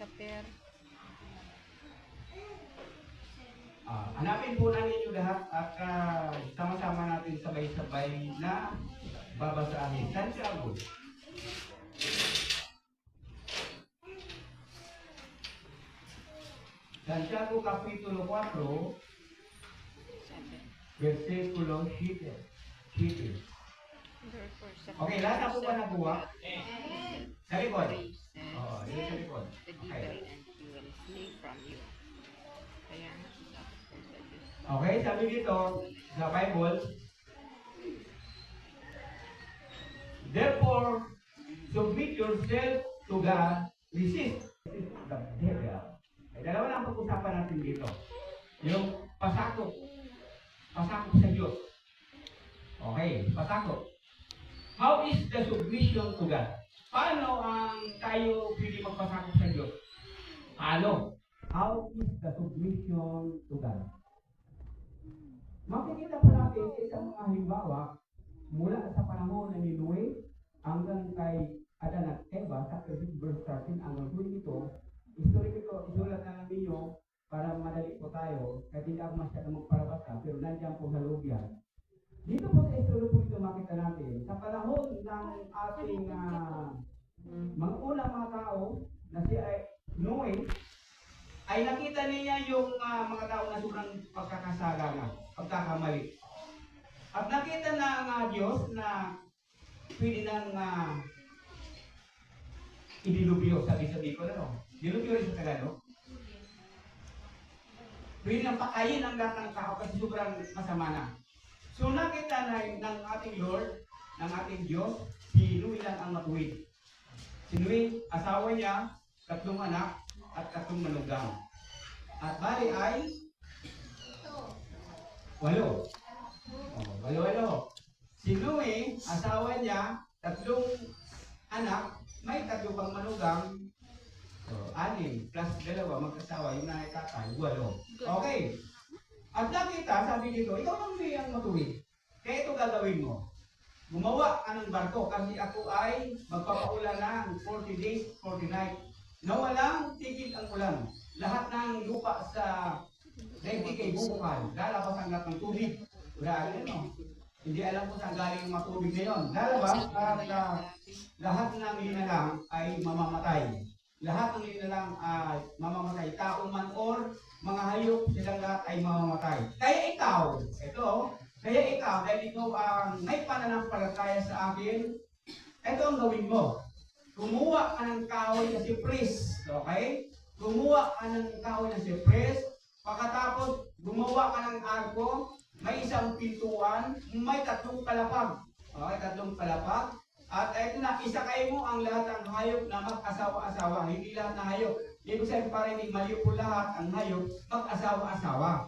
sa pair. Hanapin po na ninyo lahat at sama-sama natin sabay-sabay na babasahin. Santiago. Santiago Kapitulo 4, versikulo 7. Okay, lahat na po ba nakuha? Sa likod. Oo, yun sa likod. Okay. Okay, sabi dito sa Bible, therefore, submit yourself to God, resist the devil. Ay, dalawa lang pag-usapan natin dito. Yung pasakop sa Diyos. Okay, pasakop. How is the submission to God? Paano ang tayo pwede magpasakop sa Diyos? Paano? How is the submission to God? Makikita pa natin sa isang mga halimbawa mula sa panahon ni Noe hanggang kay Adan at Eva sa verse 13 hanggang 22. Historiko, isulat na lang ninyo para madali po tayo kahit hindi ako masyadong magpalabasa pero nandiyan po sa loob yan. Dito po sa historiko po ito makita natin sa panahon ng ating mga unang mga tao na si Noe ay nakita niya yung mga tao na sobrang pagkakamali. At nakita na Diyos na pwede nang idilubyo, sabi ko na dilubyo rin sa Tagalog. Pwede nang pakayin ang lahat ng tao kasi sobrang masama na. So nakita na ng ating Lord, ng ating Diyos, si Noe lang ang matuwid. Si Noe, asawa niya, 3 anak, at 3 manugang. At bali ay 8. Walo. Si Noe, asawa niya, 3 anak, may 3 pang manugang, 6 plus 2 mag-asawa, yung nanay tatay, 8. Okay. At nakita, sabi dito, ikaw lang ang matuwid. Kaya ito gagawin mo. Gumawa ka ng barko kasi ako ay magpapaula ng 40 days, 40 nights na walang tigil ang ulan. Lahat ng lupa sa daigdig ay bubukal. Lalabas ang lahat ng tubig. Hindi alam kung saan galing yung mga tubig na yun. Lalabas at lahat ng linalang ay mamamatay. Lahat ng linalang ay mamamatay. Tao man or mga hayop, silang lahat ay mamamatay. Kaya ikaw, dahil ikaw ang may pananampalataya sa akin, ito ang gawin mo. Kumuha ka ng kahoy na sipris. Okay? Kumuha ka ng kahoy na sipris. Pagkatapos, gumawa ka ng arko. May isang pintuan. May 3 palapag. Okay? 3 palapag. At ito na, isakay mo ang lahat ng hayop na mag-asawa-asawa. Hindi lahat ng hayop. Ibig sabihin para hindi maliit po lahat ang hayop mag-asawa-asawa.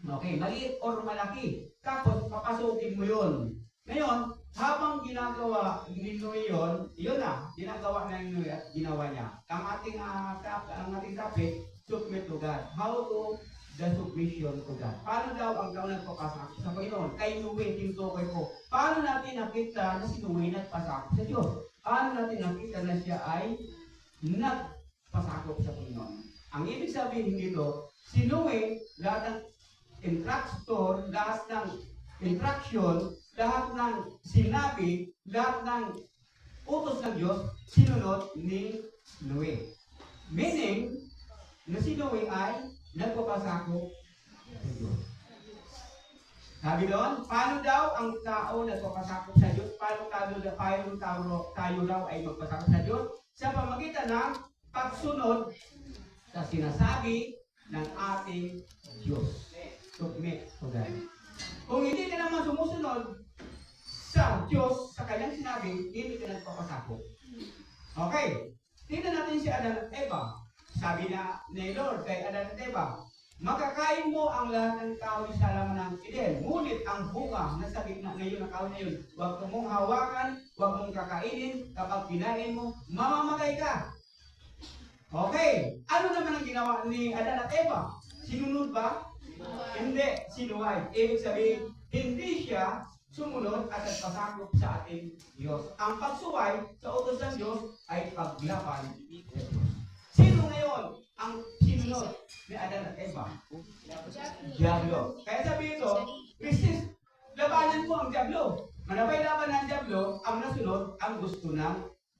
Okay? Maliit or malaki. Tapos, papasukin mo yun. Ngayon, habang ginagawa ni Noe yun na, ginagawa na ni Noe at ginawa niya. Ang ating topic, submit to God. How to the submission to God. Paano daw ang tao nagpapasakop sa Panginoon? Kay Noe, tinutukoy ko. Paano natin nakita na si Noe nagpasakop sa Diyos? Paano natin nakita na siya ay nagpasakop sa Panginoon? Ang ibig sabihin dito, si Noe, lahat ng instructor, lahat ng instruction, lahat ng sinabi, lahat ng utos ng Diyos, sinunod ni Noe. Meaning, na si Noe ay nagpapasakop sa Diyos. Sabi doon, paano daw ang tao nagpapasakop sa Diyos? Paano tayo daw ay magpasakop sa Diyos? Sa pamagitan ng pagsunod sa sinasabi ng ating Diyos. Submit to God. Kung hindi ka naman sumusunod sa Diyos, sa kanyang sinabi, hindi ka nagpapasakop. Okay. Tingnan natin si Adan at Eva. Sabi na ni Lord kay Adan at Eva, makakain mo ang lahat ng kahoy sa halaman ng Eden. Ngunit ang bunga na sa gitna ngayon ng kahoy na yun, huwag mong hawakan, huwag mong kakainin. Kapag kinain mo, mamamatay ka. Okay. Ano naman ang ginawa ni Adan at Eva? Sinunod ba? Hindi, sinuway. Ibig sabihin, hindi siya sumunod at nagpasakop sa ating Diyos. Ang pagsuway sa utos ng Diyos ay paglaban. Sino ngayon ngayon, ang sinunod ni Adan at Eva, Diablo. Kaya sabi ito, resist, labanan mo ang Diablo. Manabay laban ng Diablo, ang nasunod, ang gusto ng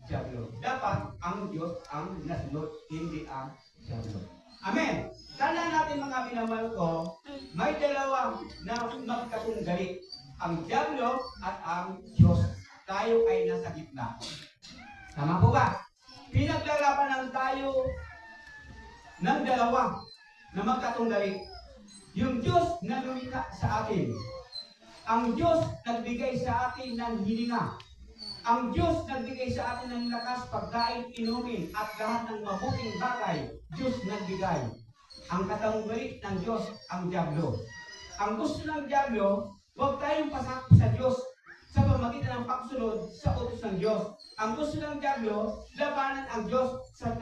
Diablo. Dapat ang Diyos ang nasunod, hindi ang Diablo. Amen. Tandaan natin mga minamahal ko, may dalawa na magkatunggali, ang Diablo at ang Diyos. Tayo ay nasa gitna. Tama po ba? Pinaglalabanan tayo ng dalawa na magkatunggali. Yung Diyos na lumikha sa atin. Ang Diyos nagbigay sa atin ng hininga. Ang Diyos nagbigay sa atin ng lakas, pagkain, inumin, at lahat ng mabuting bagay. Diyos nagbigay. Ang katunggali ng Diyos, ang Diablo. Ang gusto ng Diablo, huwag tayong pasakop sa Diyos sa pamagitan ng pagsunod sa utos ng Diyos. Ang gusto ng Diablo, labanan ang Diyos sa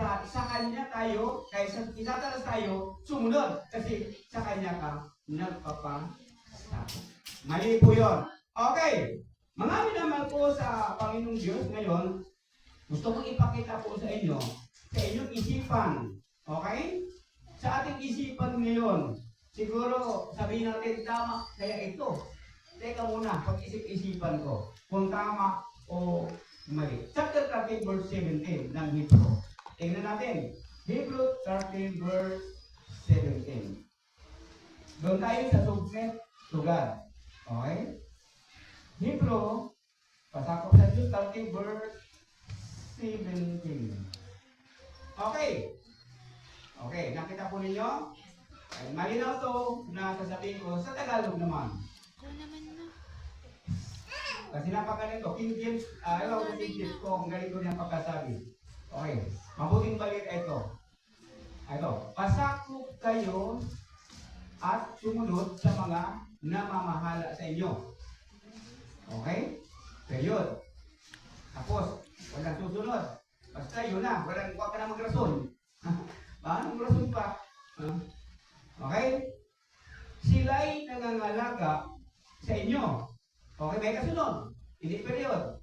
Kanya tayo, kaysa itatalas tayo, sumunod. Kasi sa Kanya ka nagpapasakop. Mali po yun. Okay. Mga minamahal ko sa Panginoong Diyos ngayon, gusto kong ipakita po sa inyong isipan. Okay? Sa ating isipan ngayon, siguro sabihin natin tama, kaya ito. Teka muna, pag-isip-isipan ko kung tama o mali. Chapter 13, verse 17 ng Hebrew. Tingnan natin. Hebrew 13, verse 17. Doon tayo sa subject, lugar. Okay? Hebrew, pasakop sa Diyos, 13, verse 17. Okay. Okay, nakita po ninyo? Ay, malinaw to na sasabihin ko sa Tagalog naman. Kasi napakaganito, King James, ewan ko King James ko, ang galing ko niyang pagkasabi. Okay, mabuting balik ito. Ito, pasakop kayo at sumunod sa mga namamahala sa inyo. Okay? Period. Tapos, walang susunod. Basta yun na, huwag ka na magrason. Anong rason pa? Okay? Sila'y nangangalaga sa inyo. Okay, may kasunod. Hindi period.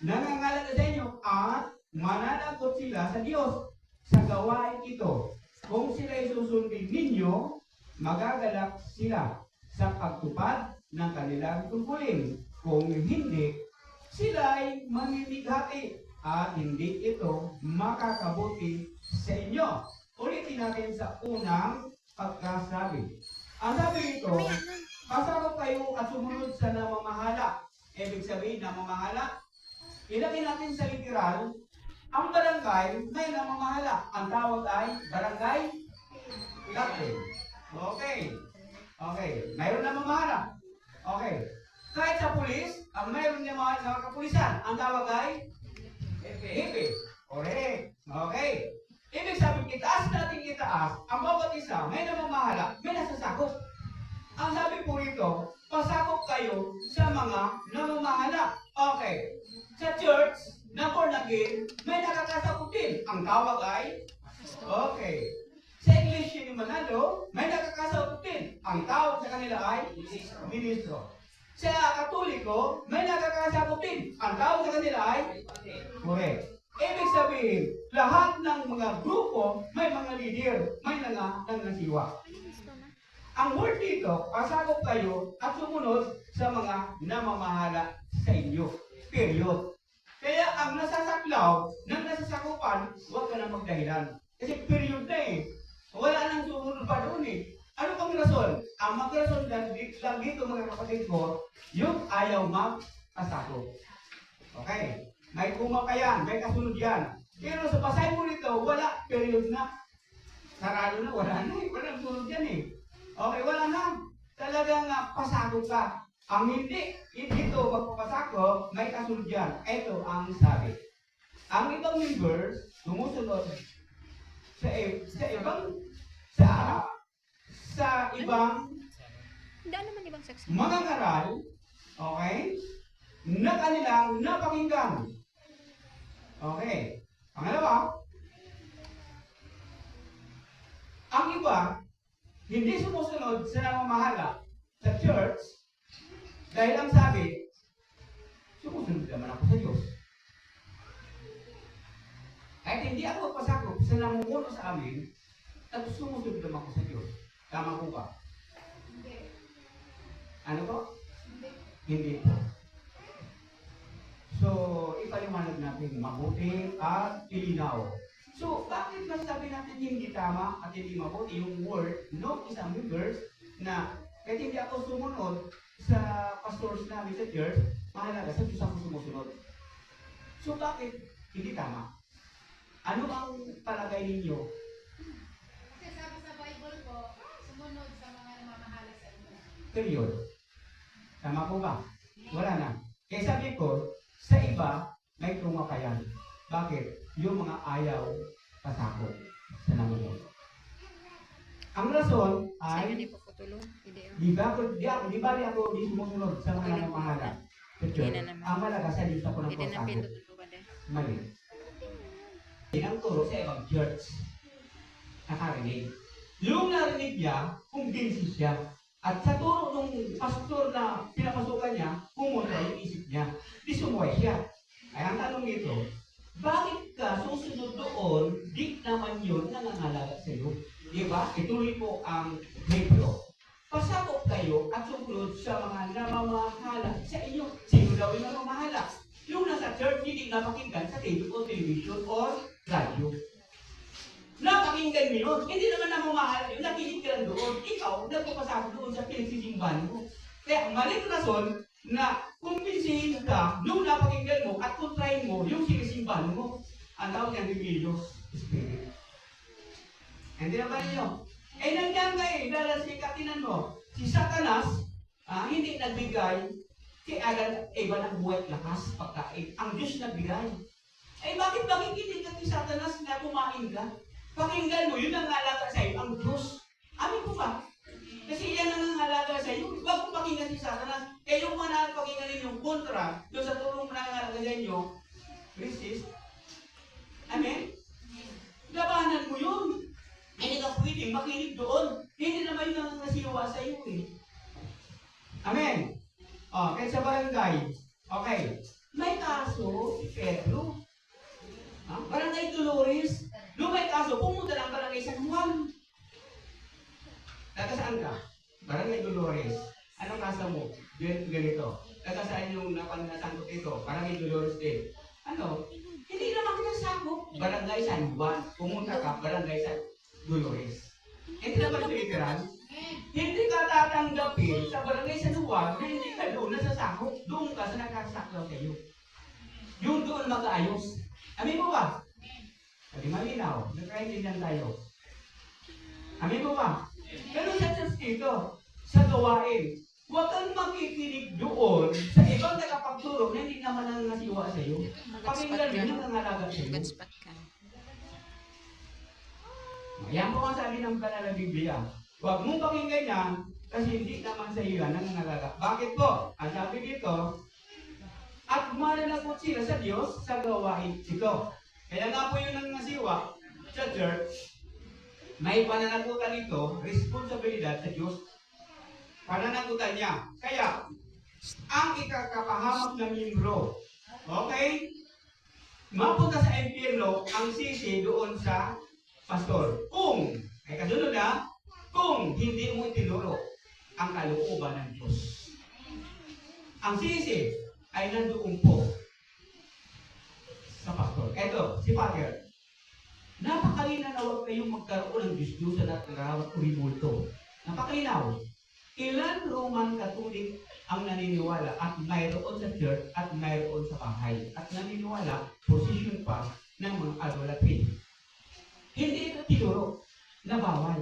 Nangangalaga sa inyo at mananagot sila sa Diyos sa gawain ito. Kung sila'y susundin ninyo, magagalak sila sa pagtupad ng kanilang tungkulin. Kung hindi, sila'y mamimighati at hindi ito makakabuti sa inyo. Ulitin natin sa unang pagkasabi. Ang sabi ito, pasakop kayo at sumunod sa namamahala. Ibig sabihin, namamahala. Ilagay natin sa literal, ang barangay may namamahala. Ang tawag ay barangay captain. Okay. Okay. Mayroon namamahala. Okay. Kahit sa pulis, ang mayroon niya mga kapulisan. Ang tawag ay Hepe. Correct. Okay. Ibig sabihin, itaas natin itaas, ang bawat isa may namamahala, may nasasakop. Ang sabi po rito, pasakop kayo sa mga namamahala. Okay. Sa church, na born again, may nakakasakop din. Ang tawag ay, okay. Sa Iglesia ni Manalo, may nakakasakop din. Ang tawag sa kanila ay, ministro. Sa Katoliko, may nakakasakop din. Ang tawag sa kanila ay, correct. Ibig sabihin, lahat ng mga grupo may mga leader, may nangasiwa. Ang word dito, pasakop kayo at sumunod sa mga namamahala sa inyo. Period. Kaya ang nasasaklaw ng nasasakupan, huwag ka na magdahilan. Kasi period na eh. Wala nang sumunod pa doon eh. Ano pang rason? Ang mag-rason lang dito mga kapatid ko, yung ayaw magpasakop. Okay? May kuma pa yan, may kasunod yan. Pero sa basahin mo nito, wala, period na. Sarado na, wala na eh. Walang sunod yan eh. Okay, wala na. Talagang pasakop ka. Ang hindi ito magpapasakop, may kasunod yan. Ito ang sabi. Ang ibang members, sumusunod sa ibang mga ngaral, okay, na kanilang napakinggan. Okay. Pangalawa, ang iba, hindi sumusunod sa namamahala sa church dahil ang sabi, sumusunod naman ako sa Diyos. Kahit hindi ako pasakop sa namumuno sa amin, tapos sumusunod naman ako sa Diyos. Tama po ba? Hindi. Ano po? Hindi. Hindi po. So, ipaliwanag natin mabuti at ilinaw. So, bakit masabi natin hindi tama at hindi mabuti yung word, no, isang verse na kahit hindi ako sumunod sa pastors namin sa church, mahalaga sa Diyos ako sumusunod. So, bakit hindi tama? Ano ang palagay ninyo? Kasi sabi sa Bible po, sumunod sa mga namamahala sa inyo. Period. Tama po ba? Wala na. Kaya sabi ko, sa iba, may truma pa yan. Bakit? Yung mga ayaw pasakot sa namunod. Ang rason ay, Hindi po putulong. di ba ako di sumusunod sa mga namamahala. Picture. Hindi na naman. Ang malaga sa Diyos ako ng Hindi na pasakot. pindutin ba dahil? Mali. Ang turo sa ibang church. Nakarinig. Yung narinig niya, kumbinsi siya. At sa turo ng pastor na pinapasukan niya, pumunta yung isip niya. Di sumuway siya. Ay ang tanong nito, bakit ka susunod doon, di naman yun nangangalaga sa iyo? Diba? Ituloy po ang Hebrew. Pasakop kayo at sumunod sa mga namamahala sa inyo. Sino daw yung namamahala? Yung nasa church, hindi napakinggan sa TV o television or radyo. Napakinggan mo yun. Hindi naman namamahala yun. Nakinig ka lang doon. Ikaw, nagpapasakop doon sa pinagsisimbahan mo. Kaya maling rason na kumbinsihin ka nung napakinggan mo at kontrahin mo yung sinisimbahan mo. Ang tawag niya religious spirit. Hindi naman ninyo. Nandiyan ka dahil sikatinan mo. Si Satanas, hindi nagbigay kay Adan Eva ng buhay at lakas, pagkain. Ang Diyos nagbigay. Bakit makikinig ka kay Satanas na kumain ka? Pakinggan mo, yun ang ngalaga sa iyo, ang Diyos. Amin po ba? Kasi yan ang ngalaga sa iyo. Huwag mo pakinggan si Satanas. Yung mga pakinggan ninyong kontra, doon sa tulong na ngalaga sa inyo, resist. Amen? Labanan mo yun. Hindi ka pwedeng makinig doon. Hindi naman yun ang nasiwa sa iyo eh. Amen? Kaya sa barangay, okay, may kaso si Pedro. Barangay Dolores, nung may kaso, pumunta lang barangay San Juan. Taga saan ka? Barangay Dolores. Anong kaso mo? Ganito. Taga saan yung napanasangkot ito? Barangay Dolores din. Ano? Hindi naman kinasakop. Barangay San Juan. Pumunta ka, barangay San Dolores. Hindi naman ito literal. Hindi ka tatanggapin sa barangay San Juan na hindi ka doon nasasakop. Doon ka sa nakasaklaw kayo. Yung doon mag-aayos. Amin mo ba? Hindi malinaw. Nagkaintindihan tayo. Amin mo ba? Ganun sa church dito. Sa gawain. Huwag kang makikinig doon sa ibang nakapagturo na hindi naman ang nasiwa sa iyo. Pakinggan mo yung nangalaga sa iyo. Good spot ka. Yan po ang sabi ng banal na Biblia. Huwag mong pakinggan yan kasi hindi naman sa iyo yan nangangalaga. Bakit po? Ang sabi dito, at mananagot sila sa Diyos sa gawain ito. Kaya nga po yun ang nasiwa sa church, may pananagutan ito, responsibilidad sa Diyos. Pananagutan niya. Kaya, ang ikakapahamak ng membro, okay? Mapunta sa impyerno ang sisi doon sa pastor. Kung, ay kasunod na, kung hindi mo itinuro ang kalooban ng Diyos. Ang sisi ay nandoon po sa pastor. Eto, si Father. Napakalinaw na huwag kayong magkaroon ng Diyos-Diyosan at narawat o rimulto. Napakalinaw. Ilan Roman Catholic ang naniniwala at mayroon sa church at mayroon sa bahay. At naniniwala, position pa ng mga idolatry. Hindi ito tinuro na bawal.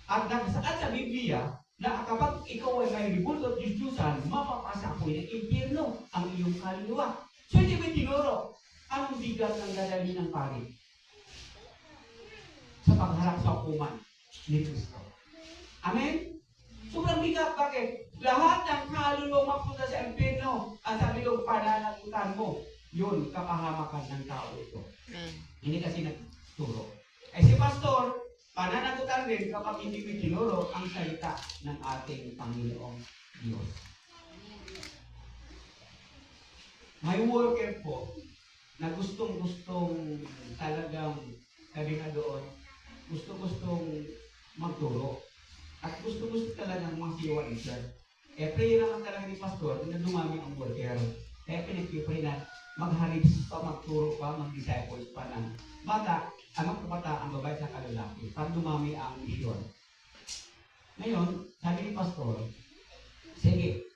At nakasaad sa Biblia na kapag ikaw ay may ribulto at Diyos-Diyusan, mapapasakoy ng impyerno ang iyong kaluluwa. So hindi mo tinuro ang bigat ng dadali ng pari sa pagharap sa hukuman ni Kristo. Amen? Sobrang bigat. Bakit? Lahat ng kaluluwa mapunta sa impyerno, ang sabi ko, pananagutan mo, yun, kapahamakan ng tao ito. Hindi kasi nagturo. Si pastor, pananagutan din kapag hindi mo tinuro ang salita ng ating Panginoong Diyos. May worker po na gustong-gustong talagang sabi nga doon, gusto-gustong magturo. At gusto-gusto talagang magsiwa isa. Eh, pray naman talaga ni Pastor na dumami ang worker. Kaya pinag-pray na magharibs pa, magturo pa, mag-disciples pa ng bata, ang bata, ang babae sa kalalaki, para dumami ang misyon. Ngayon, sabi ni Pastor, sige,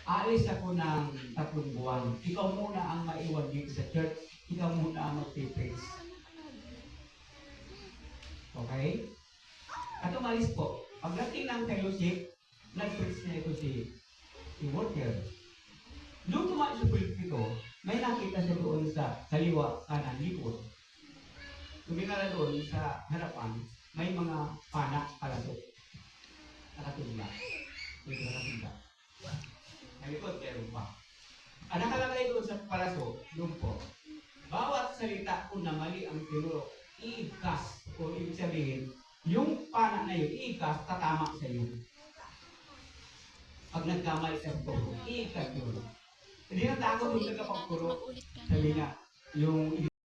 aalis ako ng 3 buwan. Ikaw muna ang maiwan dito sa church. Ikaw muna ang mag-preach. Okay? At umalis po. Pagdating ng fellowship, nag-preach na ito si worker. Doon tumayo sa pulpito, may nakita siya doon sa kaliwa, kanan, likod. Tumingala doon sa harapan, may mga panak palasok. Nakatugla. May nakatugla. Sa likod, meron pa. Ang nakalagay doon sa palasok, doon po, bawat salita ko na mali ang tinuro, i-cast o ibig sabihin, yung pana na yun, i-cast, tatama sa iyo. Pag nagkamali sa pagturo, i-cast yun. Hindi na takot yung nagkapagturo. Sabi niya, yung